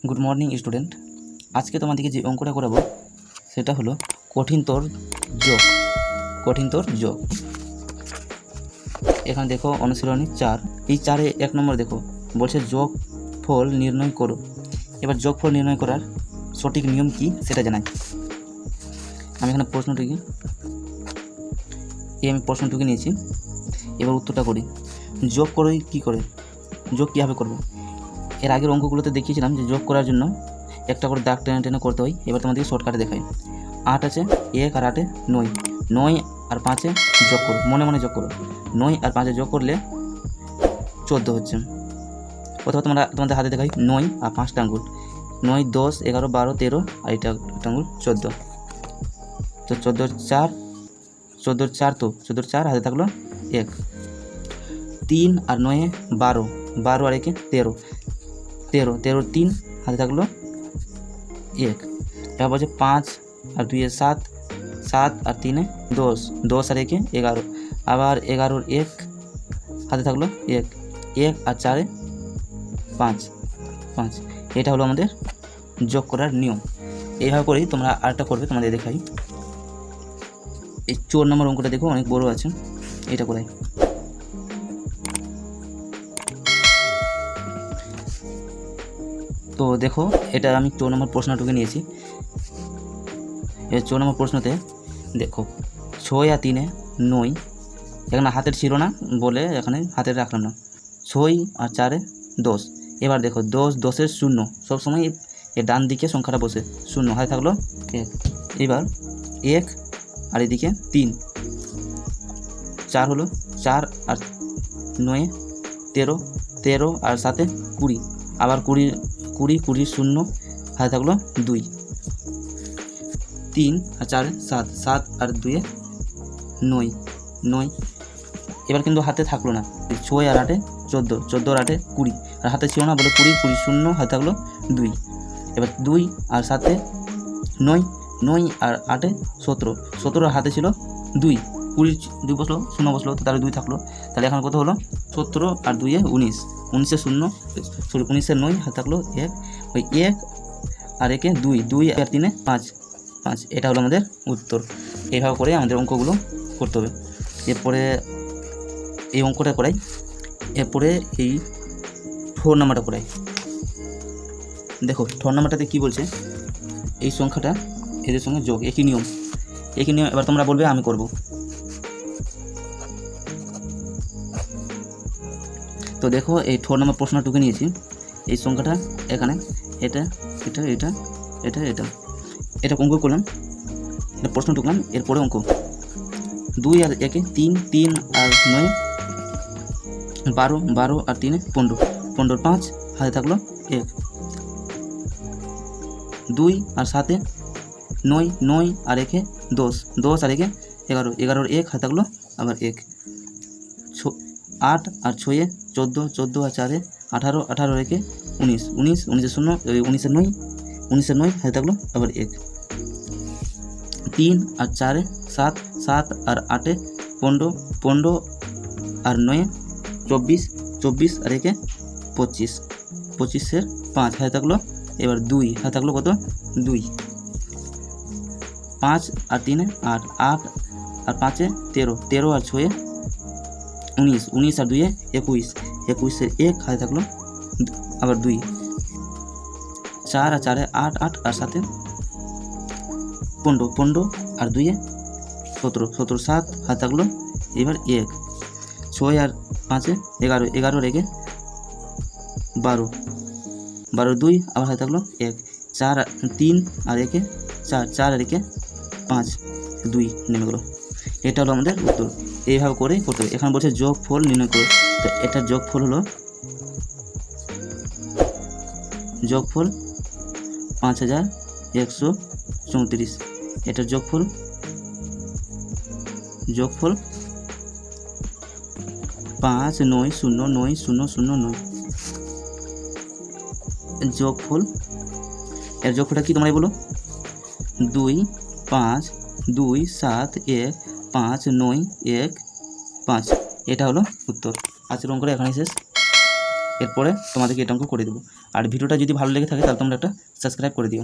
Good morning student. আজকে তোমাদেরকে যে অঙ্কটা করাবো সেটা হলো কঠিনতর যোগ। এখানে দেখো অনুশীলনী 4। এই 4-এ 1 নম্বর দেখো বলছে যোগফল নির্ণয় করো। এবার যোগফল নির্ণয় করার সঠিক নিয়ম কি সেটা জানাই। আমি এখানে প্রশ্নটুকু নিয়েছি। এবার উত্তরটা করি। যোগ করে কি করে, যোগ কীভাবে করবো? এর আগের অঙ্কগুলোতে দেখিয়েছিলাম যে যোগ করার জন্য একটা করে দাগ টেনে টেনে করতে হয়। এবার তোমাদেরকে শর্টকাটে দেখাই। 8 আছে 1 আর 8-এ 9, 9 আর 5-এ যোগ করো, মনে মনে যোগ করো। 9 আর 5-এ যোগ করলে 14 হচ্ছে। অথবা তোমাদের হাতে দেখাই 9 আর 5টা আঙ্গুল, 9, 10, 11, 12, 13 আর এটা একটা আঙ্গুল 14। তো 14 4 তো 14 4 হাতে থাকলো 1। 3 আর 9-এ 12, 12 আর 1-এ 13, 3 হাতে থাকলো 1। এবার বলছে 5 আর 2-এ 7, 7 আর 3-এ 10, 10 আর 1-এ 11, আবার 11 আর 1 হাতে থাকলো 1, 1 আর 4-এ 5। এটা হলো আমাদের যোগ করার নিয়ম। এইভাবে করেই তোমরা আরেকটা করবে, তোমাদের দেখাই। এই 4 নম্বর অঙ্কটা দেখো অনেক বড় আছে, এটা করাই। তো দেখো এটা আমি 4 নম্বর প্রশ্নটুকু নিয়েছি। এই 4 নম্বর প্রশ্নতে দেখো 6 আর 3-এ 9, এখানে হাতের ছিল না বলে এখানে হাতের রাখলাম না। 6 আর 4-এ 10। এবার দেখো 10, 10-এর 0, সবসময় এর ডান দিকে সংখ্যাটা বসে 0, হাতে থাকলো 1। এবার 1 আর এদিকে 3, 4 হলো 4 আর 9-এ 13, 13 আর 7-এ 20, আবার 20, 0 হাতে থাকলো 2। 3 আর 4-এ 7, 7 আর 2-এ 9। এবার কিন্তু হাতে থাকলো না। 6 আর 8-এ 14, 14 আর 8-এ 20, আর হাতে ছিল না বলে 20, 0 হাতে থাকলো 2। এবার 2 আর 7-এ 9, 9 আর 8-এ 17, 17 আর হাতে ছিল 2, 2 বসলো, 0 বসলো, তো তাহলে 2 থাকলো। তাহলে এখন কত হলো? 17 আর 2-এ 19, 19-এ 0, 19-এ 9 হাতে থাকলো 1। ওই 1 আর 1-এ 2, 2 আর 3-এ 5। এটা হলো আমাদের উত্তর। এইভাবে করে আমাদের অঙ্কগুলো করতে হবে। এরপরে এই অঙ্কটা করাই। এরপরে এই 4 নাম্বারটা করাই। দেখো 4 নাম্বারটাতে কী বলছে, এই সংখ্যাটা এদের সঙ্গে যোগ, একই নিয়ম। এবার তোমরা বলবে, আমি করব। তো দেখো এই 4 নম্বর প্রশ্নটুকু নিয়েছি। এই সংখ্যাটা এখানে এটা অঙ্ক করলাম, এটা প্রশ্ন টুকলাম। এরপরে অঙ্ক 2 আর 1-এ 3, 3 আর 9-এ 12, 12 আর 3-এ 15, 15 5 হাতে থাকলো 1। 2 আর 7-এ 9, 9 আর 1-এ 10, 10 আর 1-এ 11, 11 আর 1 হাতে থাকলো আবার 1। 8 আর 6-এ 14, 14 আর 4-এ 18, 18 আর 1-এ 19, 19, 19-এ 0, 19-এ 9, 19-এ 9 হাতে থাকলো আবার 1। 3 আর 4-এ 7, 7 আর 8-এ 15, 15 আর 9-এ 24, 24 আর 1-এ 25, 25-এর 5 হাতে থাকলো এবার 2, হাতে থাকলো কত? 2। 5 আর 3-এ 8, 8 আর 5-এ 13, 13 আর 6-এ 19, 19 আর 2-এ 21, 21-এর 1 হাতে থাকলো আবার 2। 4 আর 4-এ 8, 8 আর 7-এ 15, 15 আর 2-এ 17, 17 7 হাতে থাকলো এবার 1। 6 আর 5-এ 11, 11 আর 1-এ 12, 12 2 আবার হাতে থাকলো 1। 4 3 আর 1-এ 4, 4 আর 1-এ 5, 2 নেমে গেলো। এটা হলো আমাদের উত্তর। এইভাবে করে করতে হবে। এখানে বলছে যোগফল নির্ণয় করো। তো এটার যোগফল হলো 5134। এটার যোগফল 59090009। যোগফল, এর যোগফলটা কি তোমরাই বলো? 2 5 2 7 1 5 9 1 5। এটা হলো উত্তর। আজকের অঙ্কটা এখানেই শেষ। এরপরে তোমাদেরকে এটা অঙ্ক করে দেবো। আর ভিডিওটা যদি ভালো লেগে থাকে তাহলে তোমরা একটা সাবস্ক্রাইব করে দিও।